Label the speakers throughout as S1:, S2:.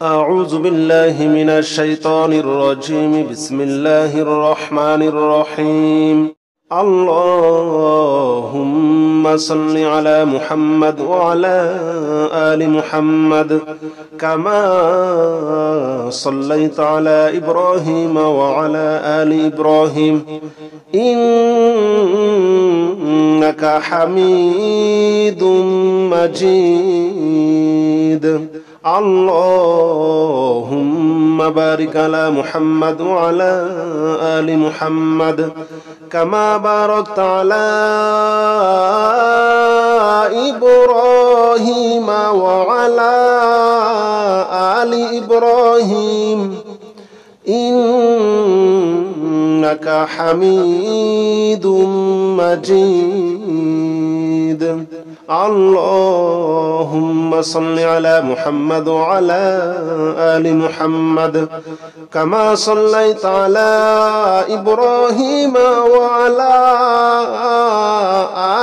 S1: أعوذ بالله من الشيطان الرجيم. بسم الله الرحمن الرحيم. اللهم صل على محمد وعلى آل محمد كما صليت على إبراهيم وعلى آل إبراهيم إنك حميد مجيد. اللهم بارك على محمد وعلى آل محمد كما باركت على إبراهيم وعلى آل إبراهيم إنك حميد مجيد. اللهم صل على محمد وعلى آل محمد كما صليت على إبراهيم وعلى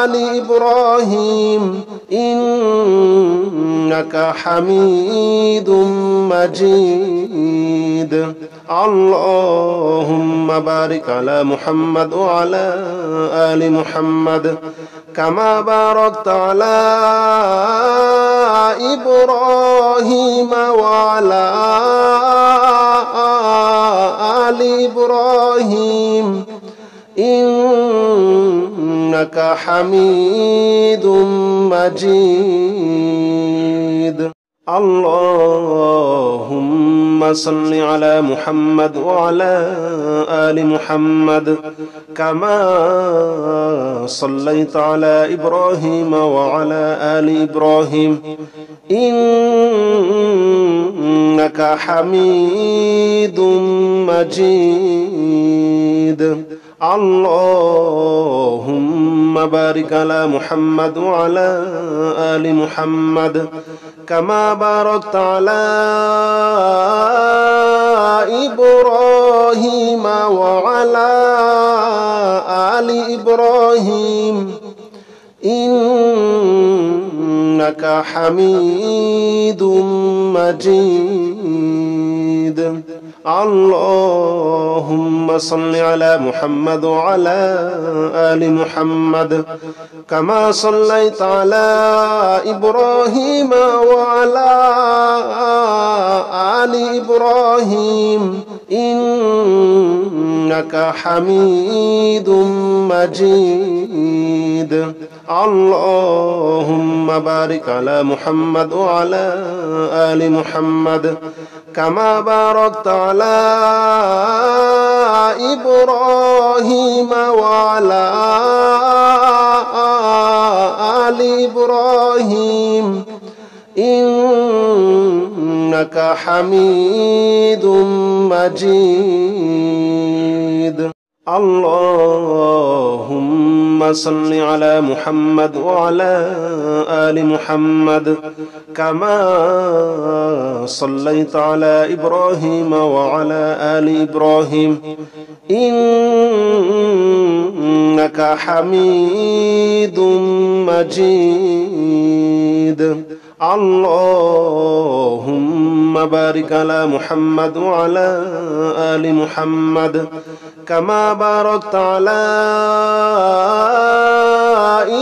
S1: آل إبراهيم إنك حميد مجيد. اللهم بارك على محمد وعلى آل محمد كما باركت على إبراهيم وعلى آل إبراهيم إنك حميد مجيد. اللهم صل على محمد وعلى آل محمد كما صليت على إبراهيم وعلى آل إبراهيم إنك حميد مجيد. اللهم بارك على محمد وعلى آل محمد كما باركت على إبراهيم وعلى آل إبراهيم إنك حميد مجيد. اللهم صل على محمد وعلى آل محمد كما صليت على إبراهيم وعلى آل إبراهيم إنك حميد مجيد. اللهم بارك على محمد وعلى آل محمد كما باركت على إبراهيم وعلى آل إبراهيم إنك حميد مجيد. اللهم صل على محمد وعلى آل محمد كما صليت على إبراهيم وعلى آل إبراهيم إنك حميد مجيد. اللهم بارك على محمد وعلى آل محمد كما باركت على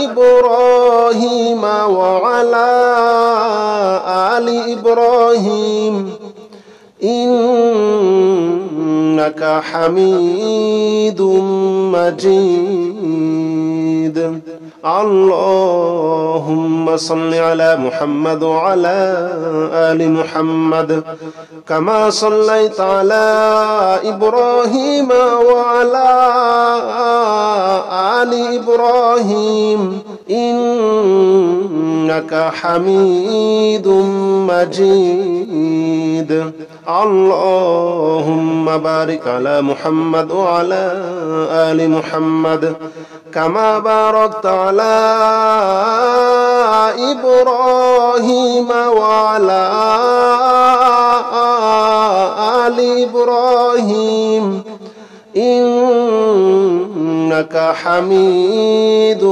S1: إبراهيم وعلى آل إبراهيم إنك حميد مجيد. اللهم صل على محمد وعلى آل محمد كما صليت على إبراهيم وعلى آل إبراهيم إنك حميد مجيد. اللهم بارك على محمد وعلى آل محمد كما باركت على إبراهيم وعلى آل إبراهيم إنك حميد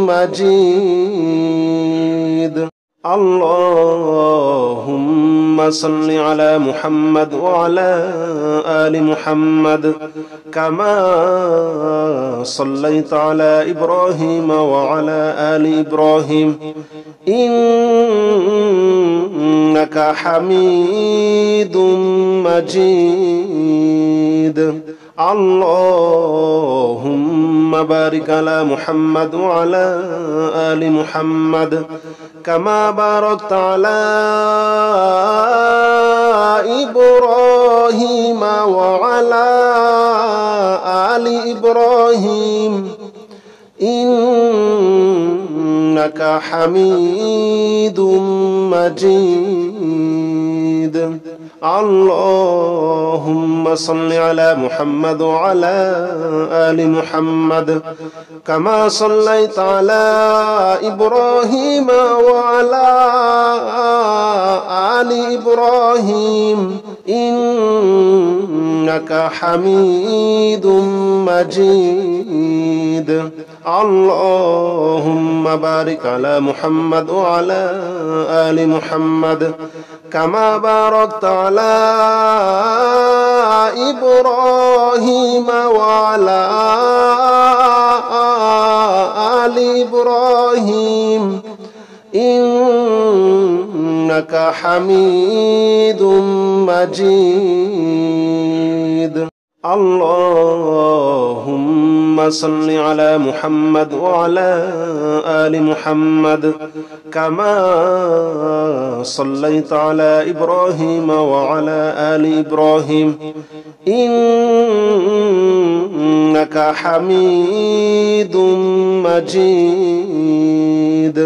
S1: مجيد. اللهم صل على محمد وعلى آل محمد كما صليت على إبراهيم وعلى آل إبراهيم إنك حميد مجيد اللهم بارك على محمد وعلى آل محمد كما باركت على إبراهيم وعلى آل إبراهيم إنك حميد مجيد اللهم صل على محمد وعلى آل محمد كما صليت على إبراهيم وعلى آل إبراهيم إنك حميد مجيد اللهم بارك على محمد وعلى آل محمد كما باركت على إبراهيم وعلى آل إبراهيم إنك حميد مجيد اللهم صل على محمد وعلى آل محمد كما صليت على إبراهيم وعلى آل إبراهيم إنك حميد مجيد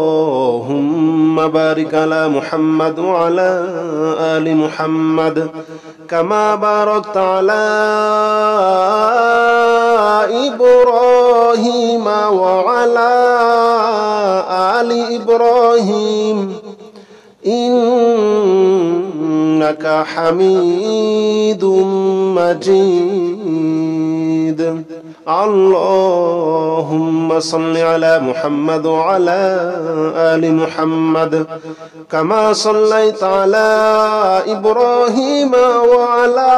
S1: اللهم بارك على محمد وعلى آل محمد كما باركت على إبراهيم وعلى آل إبراهيم إنك حميد مجيد اللهم صل على محمد وعلى آل محمد كما صليت على إبراهيم وعلى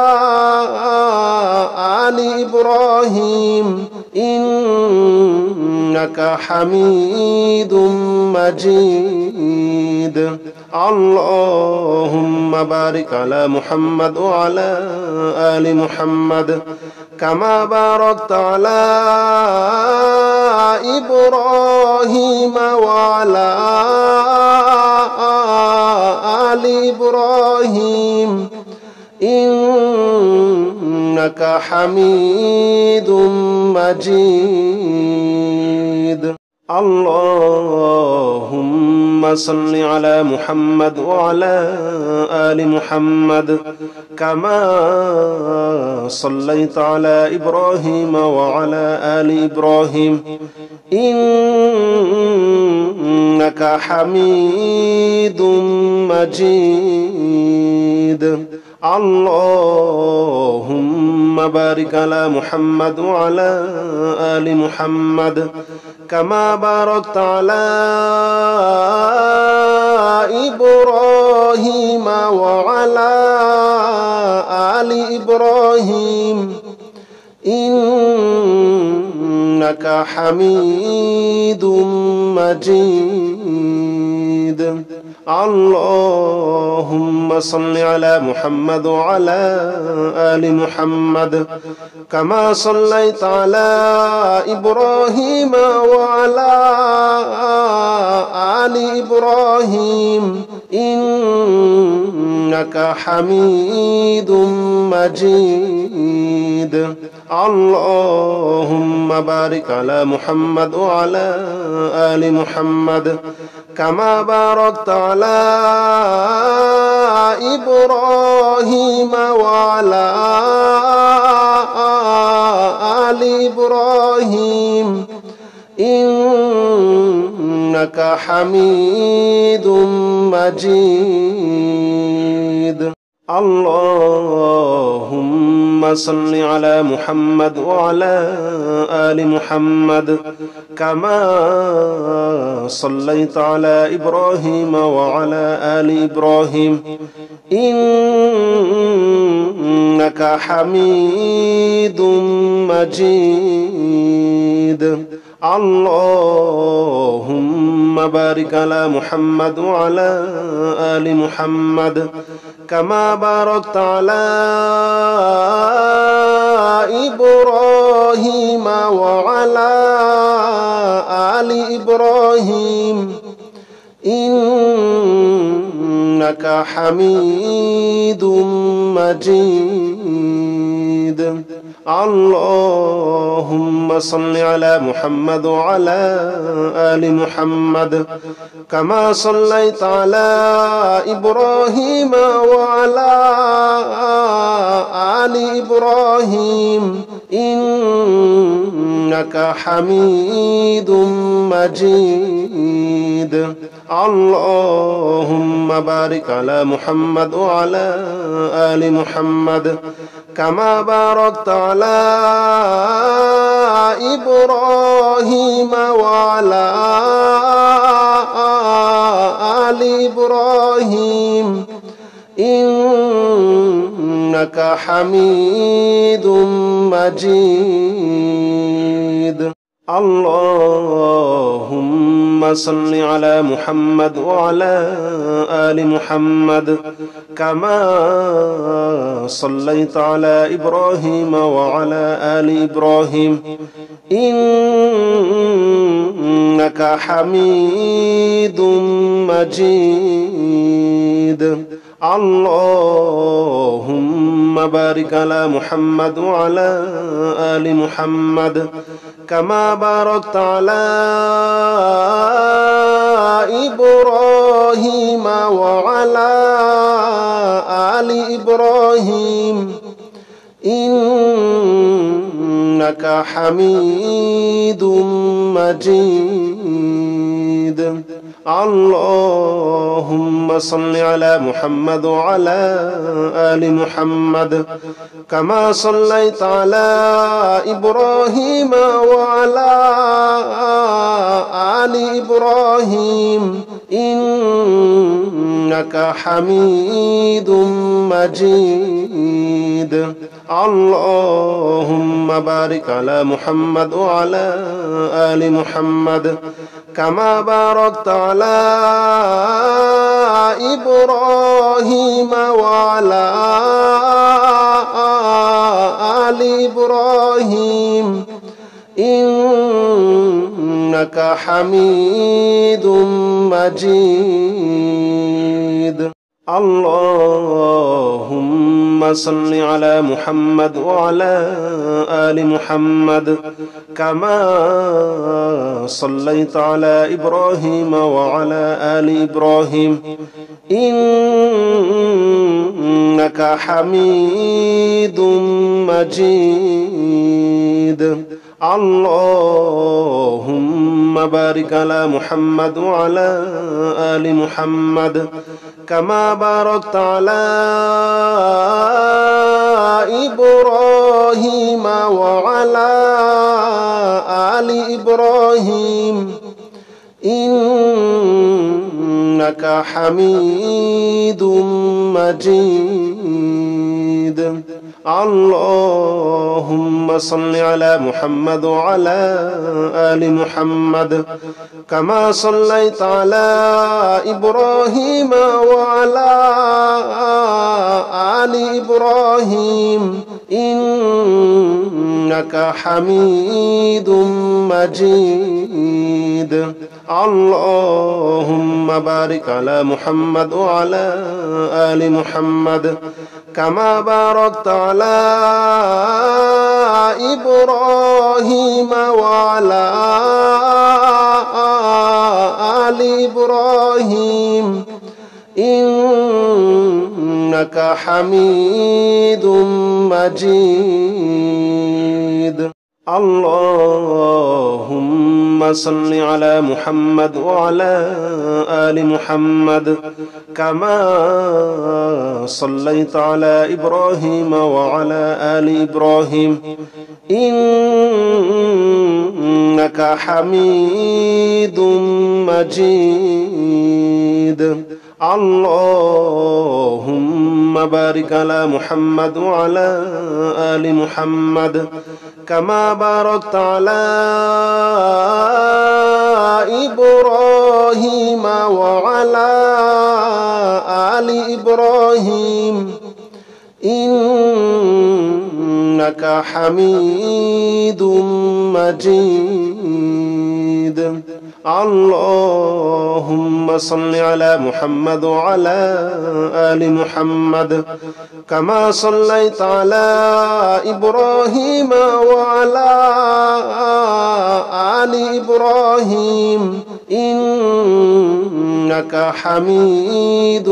S1: آل إبراهيم إنك حميد مجيد اللهم بارك على محمد وعلى آل محمد كما باركت على إبراهيم وعلى آل إبراهيم إنك حميد مجيد اللهم صل على محمد وعلى آل محمد كما صليت على إبراهيم وعلى آل إبراهيم إنك حميد مجيد اللهم بارك على محمد وعلى آل محمد كما باركت على إبراهيم وعلى آل إبراهيم إنك حميد مجيد اللهم صل على محمد وعلى آل محمد كما صليت على إبراهيم وعلى آل إبراهيم إنك حميد مجيد اللهم بارك على محمد وعلى آل محمد كما باركت على إبراهيم وعلى آل إبراهيم إنك حميد مجيد اللهم صل على محمد وعلى آل محمد كما صليت على إبراهيم وعلى آل إبراهيم إنك حميد مجيد اللهم بارك على محمد وعلى آل محمد كما باركت على إبراهيم وعلى آل إبراهيم إنك حميد مجيد اللهم صل على محمد وعلى آل محمد كما صليت على إبراهيم وعلى آل إبراهيم إنك حميد مجيد اللهم بارك على محمد وعلى آل محمد كما باركت على إبراهيم وعلى آل إبراهيم إنك حميد مجيد اللهم صل على محمد وعلى آل محمد كما صليت على إبراهيم وعلى آل إبراهيم إنك حميد مجيد اللهم بارك على محمد وعلى آل محمد كما باركت على إبراهيم وعلى آل إبراهيم إنك حميد مجيد اللهم صل على محمد وعلى آل محمد كما صليت على إبراهيم وعلى آل إبراهيم إنك حميد مجيد اللهم بارك على محمد وعلى آل محمد كما باركت على إبراهيم وعلى آل إبراهيم إنك حميد مجيد اللهم صل على محمد وعلى آل محمد كما صليت على إبراهيم وعلى آل إبراهيم إنك حميد مجيد اللهم بارك على محمد وعلى آل محمد كما باركت على إبراهيم وعلى آل إبراهيم إنك حميد مجيد اللهم صل على محمد وعلى آل محمد كما صليت على إبراهيم وعلى آل إبراهيم إنك حميد مجيد اللهم بارك على محمد وعلى آل محمد كما باركت على إبراهيم وعلى آل إبراهيم إنك حميد مجيد اللهم صل على محمد وعلى آل محمد كما صليت على إبراهيم وعلى آل إبراهيم إنك حميد مجيد اللهم بارك على محمد وعلى آل محمد كما باركت على إبراهيم وعلى آل إبراهيم إنك حميد مجيد اللهم صل على محمد وعلى آل محمد كما صليت على إبراهيم وعلى آل إبراهيم إنك حميد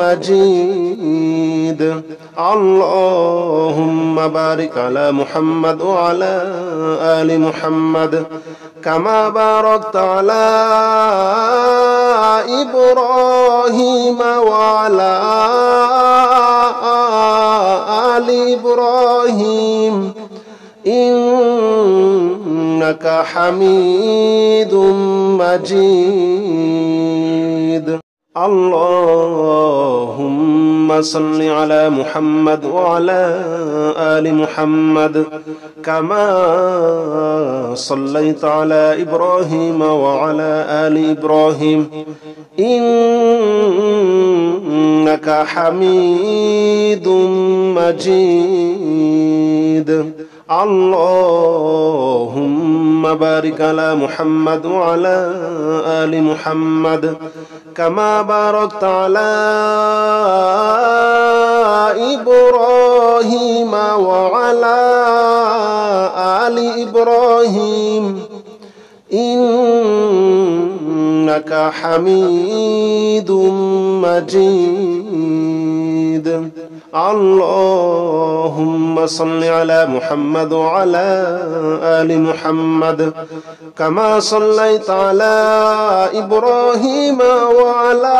S1: مجيد اللهم بارك على محمد وعلى آل محمد كما باركت على إبراهيم وعلى آل إبراهيم إنك حميد مجيد اللهم صل على محمد وعلى آل محمد كما صليت على إبراهيم وعلى آل إبراهيم إنك حميد مجيد اللهم بارك على محمد وعلى آل محمد كما باركت على إبراهيم وعلى آل إبراهيم إنك حميد مجيد اللهم صل على محمد وعلى آل محمد كما صليت على إبراهيم وعلى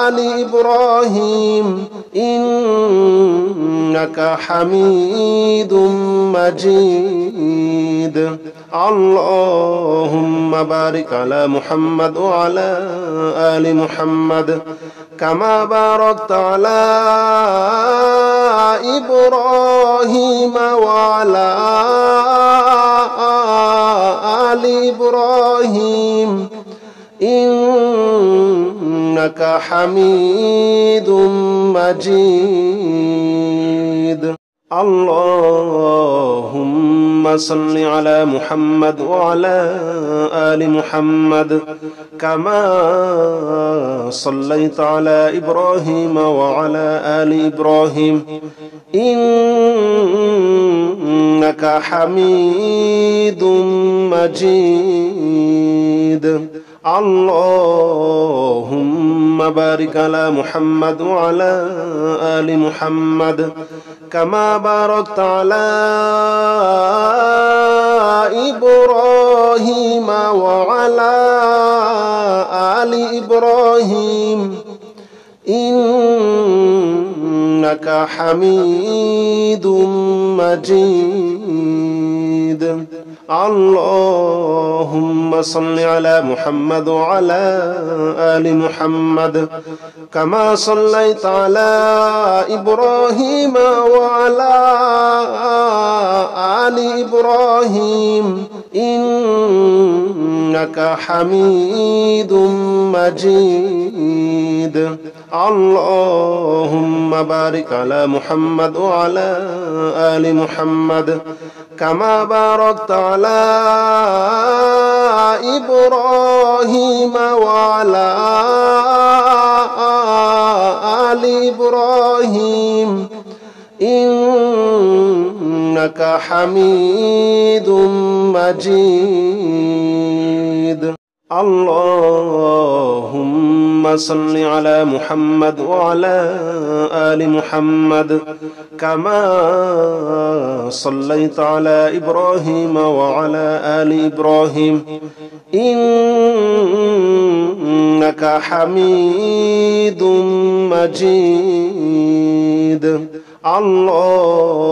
S1: آل إبراهيم إنك حميد مجيد اللهم بارك على محمد وعلى آل محمد كما باركت على إبراهيم وعلى آل إبراهيم إنك حميد مجيد اللهم صل على محمد وعلى آل محمد كما صليت على إبراهيم وعلى آل إبراهيم إنك حميد مجيد اللهم بارك على محمد وعلى آل محمد كما باركت على إبراهيم وعلى آل إبراهيم إنك حميد مجيد اللهم صل على محمد وعلى آل محمد كما صليت على إبراهيم وعلى آل إبراهيم إنك حميد مجيد اللهم بارك على محمد وعلى آل محمد كما باركت على إبراهيم وعلى آل إبراهيم إنك حميد مجيد اللهم صل على محمد وعلى آل محمد كما صليت على إبراهيم وعلى آل إبراهيم إنك حميد مجيد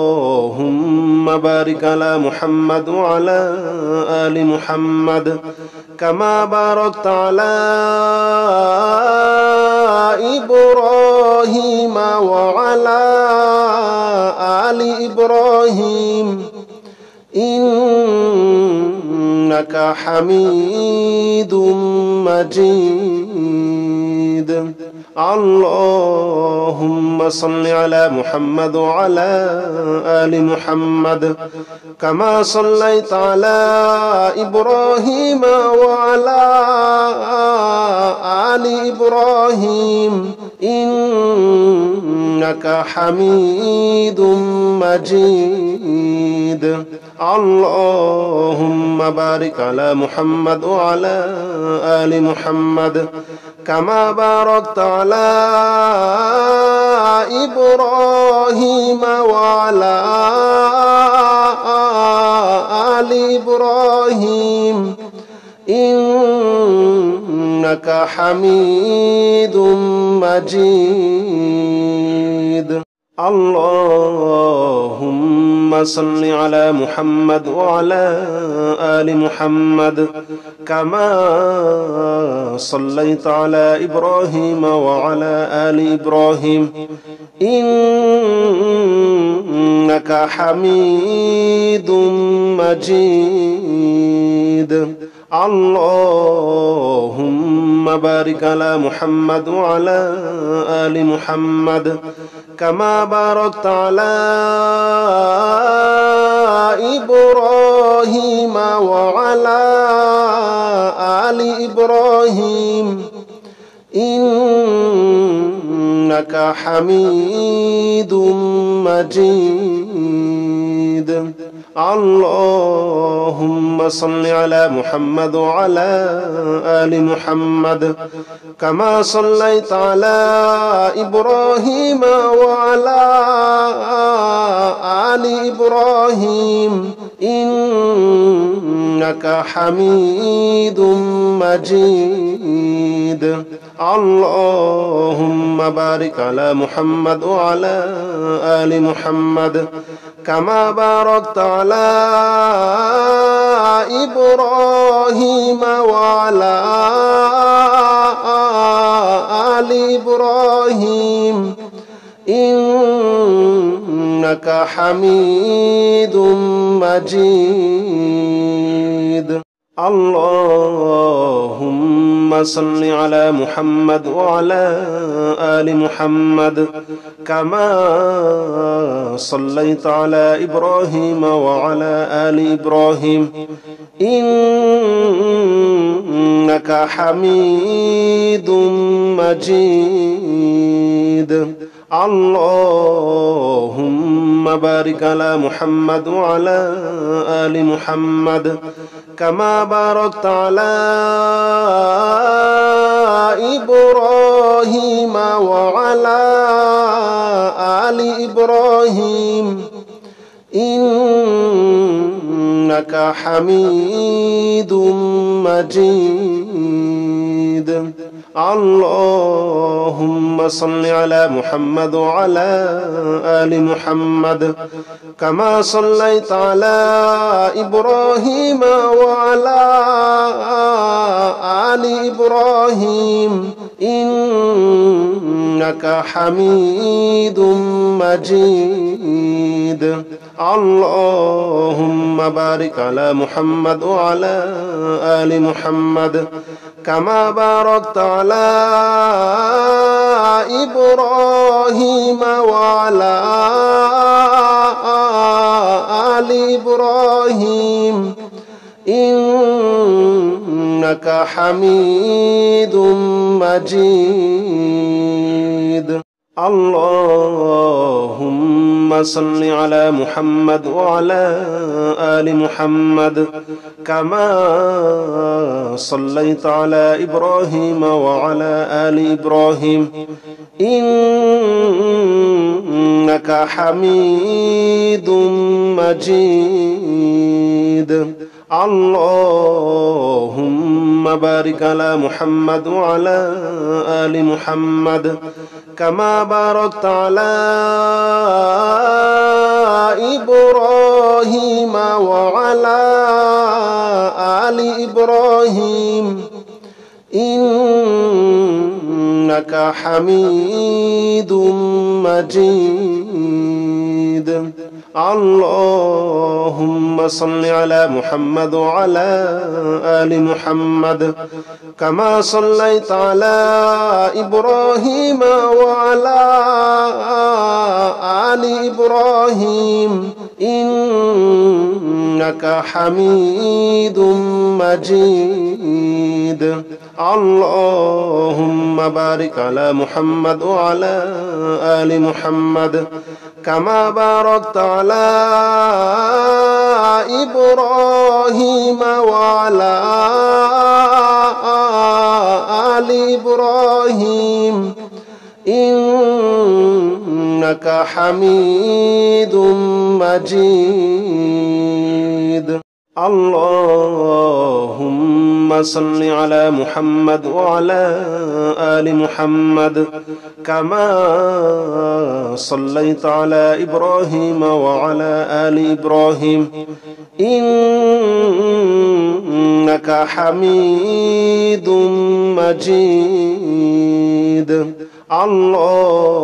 S1: اللهم بارك على محمد وعلى آل محمد كما باركت على إبراهيم وعلى آل إبراهيم إنك حميد مجيد اللهم صل على محمد وعلى آل محمد كما صليت على إبراهيم وعلى آل إبراهيم إنك حميد مجيد اللهم بارك على محمد وعلى آل محمد كما باركت على إبراهيم وعلى آل إبراهيم إنك حميد مجيد اللهم صل على محمد وعلى آل محمد كما صليت على إبراهيم وعلى آل إبراهيم إنك حميد مجيد اللهم بارك على محمد وعلى آل محمد كما باركت على إبراهيم وعلى آل إبراهيم إنك حميد مجيد اللهم صل على محمد وعلى آل محمد كما صليت على إبراهيم وعلى آل إبراهيم إنك حميد مجيد اللهم بارك على محمد وعلى آل محمد كما باركت على إبراهيم وعلى آل إبراهيم إنك حميد مجيد اللهم صل على محمد وعلى آل محمد كما صليت على إبراهيم وعلى آل إبراهيم إنك حميد مجيد اللهم بارك على محمد وعلى آل محمد كما باركت على إبراهيم وعلى آل إبراهيم إنك حميد مجيد اللهم صل على محمد وعلى آل محمد كما صليت على إبراهيم وعلى آل إبراهيم إنك حميد مجيد اللهم بارك على محمد وعلى آل محمد كما باركت على إبراهيم وعلى آل إبراهيم إنك حميد مجيد اللهم صل على محمد وعلى آل محمد كما صليت على إبراهيم وعلى آل إبراهيم إنك حميد مجيد اللهم بارك على محمد وعلى آل محمد كما باركت على إبراهيم وعلى آل إبراهيم إنك حميد مجيد اللهم صل على محمد وعلى آل محمد كما صليت على إبراهيم وعلى آل إبراهيم إنك حميد مجيد اللهم بارك على محمد وعلى آل محمد كما باركت على إبراهيم وعلى آل إبراهيم إنك حميد مجيد اللهم صل على محمد وعلى آل محمد كما صليت على إبراهيم وعلى آل إبراهيم إنك حميد مجيد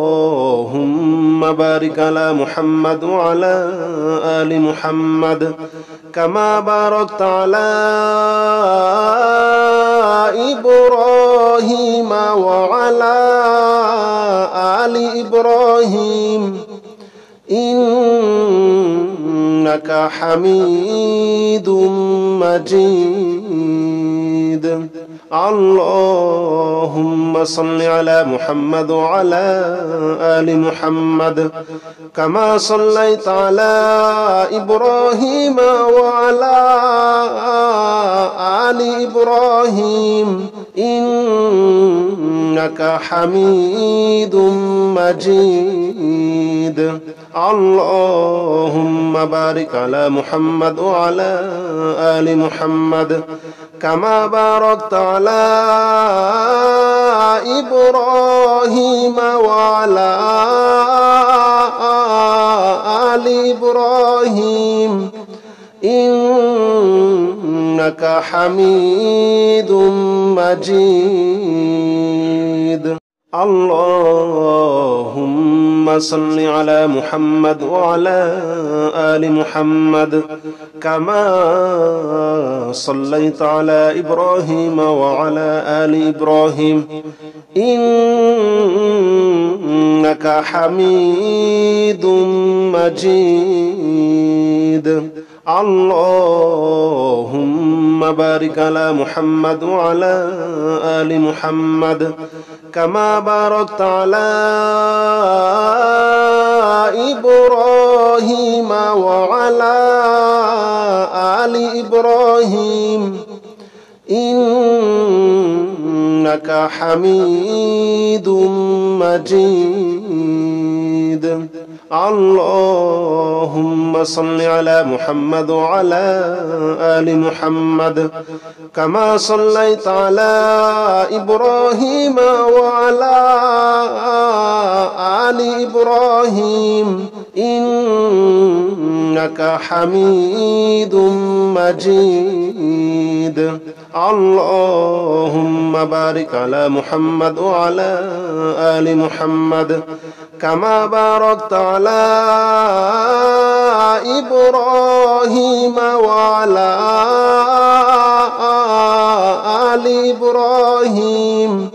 S1: اللهم بارك على محمد وعلى آل محمد كما باركت على إبراهيم وعلى آل إبراهيم إنك حميد مجيد اللهم صل على محمد وعلى آل محمد كما صليت على إبراهيم وعلى آل إبراهيم إنك حميد مجيد اللهم بارك على محمد وعلى آل محمد كما باركت على إبراهيم وعلى آل إبراهيم إنك حميد مجيد اللهم صل على محمد وعلى آل محمد كما صليت على إبراهيم وعلى آل إبراهيم إنك حميد مجيد اللهم بارك على محمد وعلى آل محمد كما باركت على إبراهيم وعلى آل إبراهيم إنك حميد مجيد اللهم صل على محمد وعلى آل محمد كما صليت على إبراهيم وعلى آل إبراهيم إنك حميد مجيد اللهم بارك على محمد وعلى آل محمد كما باركت على إبراهيم وعلى آل إبراهيم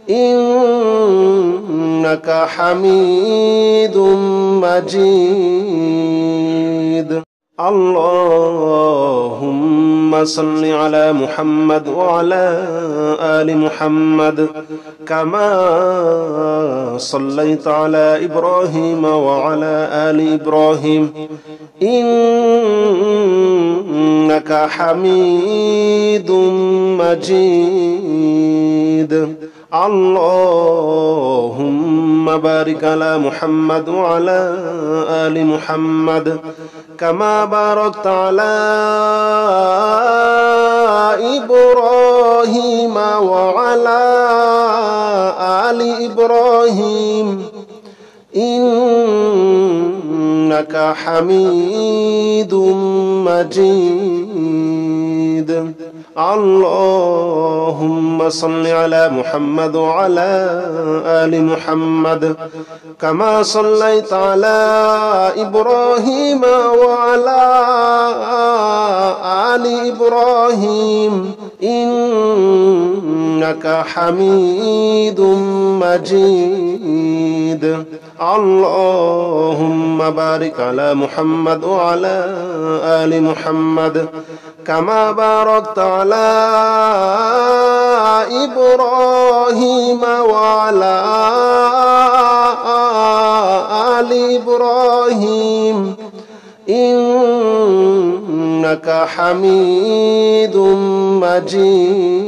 S1: إنك حميد مجيد اللهم صل على محمد وعلى آل محمد كما صليت على إبراهيم وعلى آل إبراهيم إنك حميد مجيد اللهم بارك على محمد وعلى آل محمد كما باركت على إبراهيم وعلى آل إبراهيم إنك حميد مجيد اللهم صل على محمد وعلى آل محمد كما صليت على إبراهيم وعلى آل إبراهيم إنك حميد مجيد اللهم بارك على محمد وعلى آل محمد كما باركت على إبراهيم وعلى آل إبراهيم إنك حميد مجيد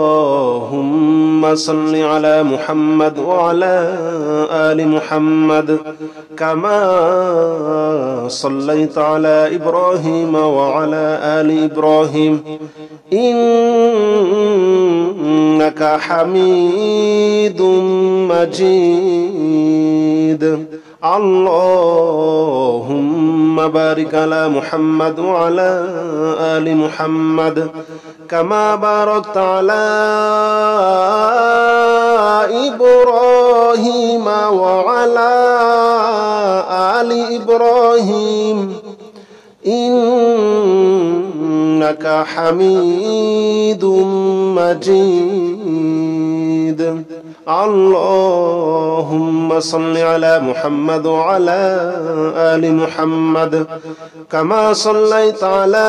S1: اللهم صل على محمد وعلى آل محمد كما صليت على إبراهيم وعلى آل إبراهيم إنك حميد مجيد اللهم بارك على محمد وعلى آل محمد كما باركت على إبراهيم وعلى آل إبراهيم إنك حميد مجيد اللهم صل على محمد وعلى آل محمد كما صليت على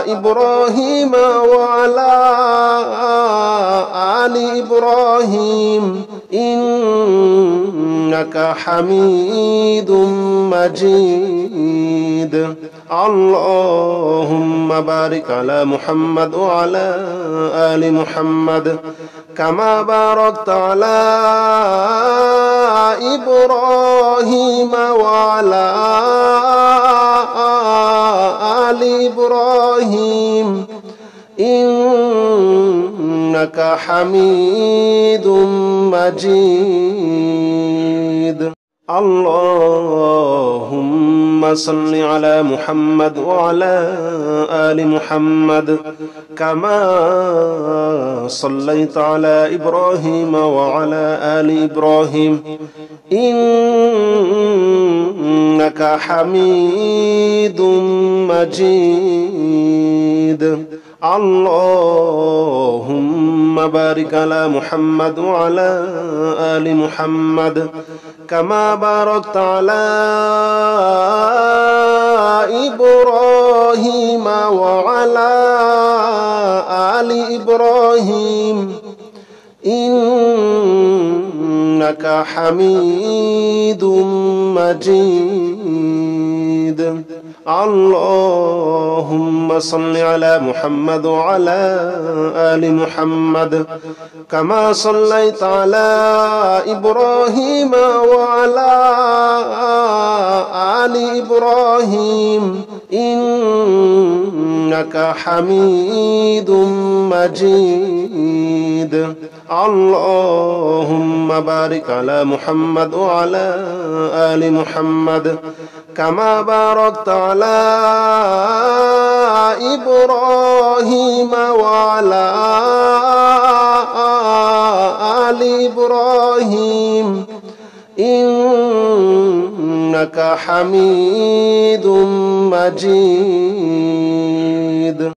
S1: إبراهيم وعلى آل إبراهيم إنك حميد مجيد اللهم بارك على محمد وعلى آل محمد كما باركت على إبراهيم وعلى آل إبراهيم إنك حميد مجيد اللهم صل على محمد وعلى آل محمد كما صليت على إبراهيم وعلى آل إبراهيم إنك حميد مجيد اللهم بارك على محمد وعلى آل محمد كما باركت على إبراهيم وعلى آل إبراهيم إنك حميد مجيد اللهم صل على محمد وعلى آل محمد كما صليت على إبراهيم وعلى آل إبراهيم إنك حميد مجيد اللهم بارك على محمد وعلى آل محمد كما باركت على إبراهيم وعلى آل إبراهيم إنك حميد مجيد.